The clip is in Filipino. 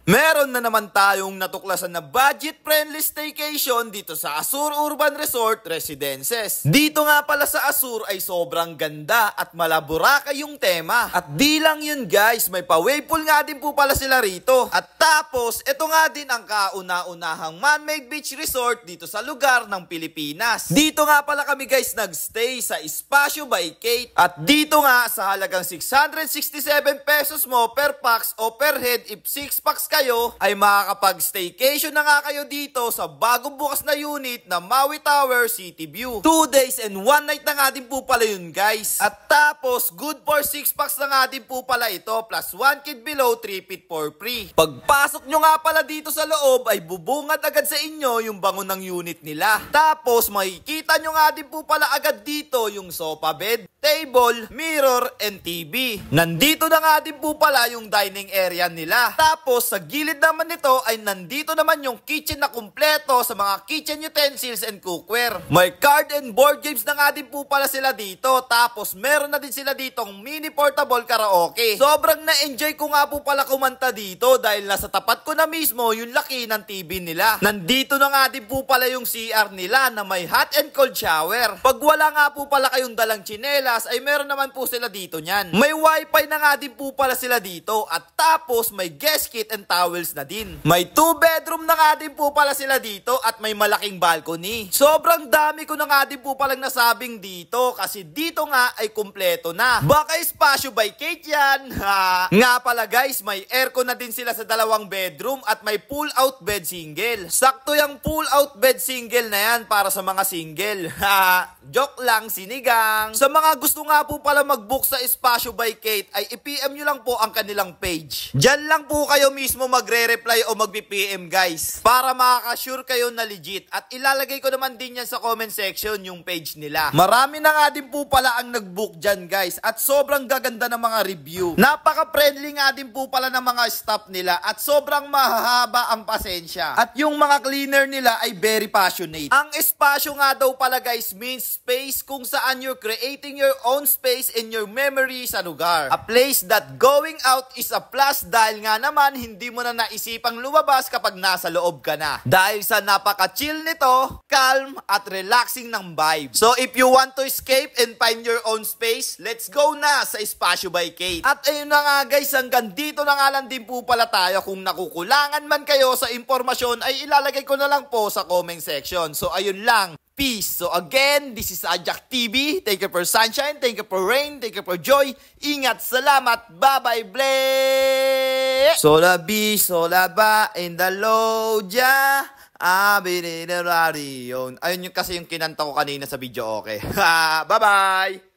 Meron na naman tayong natuklasan na budget-friendly staycation dito sa Azur Urban Resort Residences. Dito nga pala sa Azur ay sobrang ganda at malaboraka yung tema. At di lang yun guys, may pa-wave pool nga din po pala sila rito. At tapos, ito nga din ang kauna-unahang man-made beach resort dito sa lugar ng Pilipinas. Dito nga pala kami guys nagstay sa Espacio by Kate. At dito nga sa halagang 667 pesos mo per pax o per head if 6 pax kayo ay makakapag-staycation na nga kayo dito sa bagong bukas na unit na Maui Tower City View. 2 days and 1 night na nga din po pala yun guys. At tapos good for 6 packs na nga din po pala ito plus 1 kid below 3 feet for free. Pagpasok nyo nga pala dito sa loob ay bubungad agad sa inyo yung bango ng unit nila. Tapos makikita nyo nga din po pala agad dito yung sofa bed, table, mirror, and TV. Nandito na nga din po pala yung dining area nila. Tapos sa gilid naman nito ay nandito naman yung kitchen na kumpleto sa mga kitchen utensils and cookware. May card and board games na nga din po pala sila dito. Tapos meron na din sila ditong mini portable karaoke. Sobrang na-enjoy ko nga po pala kumanta dito dahil nasa tapat ko na mismo yung laki ng TV nila. Nandito na nga din po pala yung CR nila na may hot and cold shower. Pag wala nga po pala kayong dalang tsinelas ay meron naman po sila dito niyan. May wifi na nga din po pala sila dito at tapos may guest kit and towels na din. May 2 bedroom na nga din po pala sila dito at may malaking balcony. Sobrang dami ko na nga din po palang nasabing dito kasi dito nga ay kumpleto na. Baka Espacio by Kate yan. Ha. Nga pala guys, may aircon na din sila sa 2 bedroom at may pull out bed single. Sakto yung pull out bed single na yan para sa mga single. Ha. Joke lang, sinigang. Sa mga gusto nga po pala mag-book sa Espacio by Kate ay i-PM nyo lang po ang kanilang page. Diyan lang po kayo mismo magre-reply o mag-PM guys para makaka-sure kayo na legit at ilalagay ko naman din yan sa comment section yung page nila. Marami na nga din po pala ang nag-book dyan guys at sobrang gaganda ng mga review. Napaka-friendly nga din po pala ng mga staff nila at sobrang mahahaba ang pasensya. At yung mga cleaner nila ay very passionate. Ang espasyo nga daw pala guys means space kung saan you're creating your own space in your memory sa lugar. A place that going out is a plus dahil nga naman hindi mo na naisipang lumabas kapag nasa loob ka na. Dahil sa napaka-chill nito, calm at relaxing ng vibe. So if you want to escape and find your own space, let's go na sa Espacio by Kate. At ayun na nga guys, hanggang dito na nga lang din po pala tayo. Kung nakukulangan man kayo sa impormasyon ay ilalagay ko na lang po sa comment section. So ayun lang. Peace. So again, this is Ajak TV. Thank you for sunshine, thank you for rain, thank you for joy. Ingat, salamat, bye-bye, bleh! Sola B, sola ba, in the loja. Ayun yung kasi yung kinanta ko kanina sa video, okay. Bye-bye!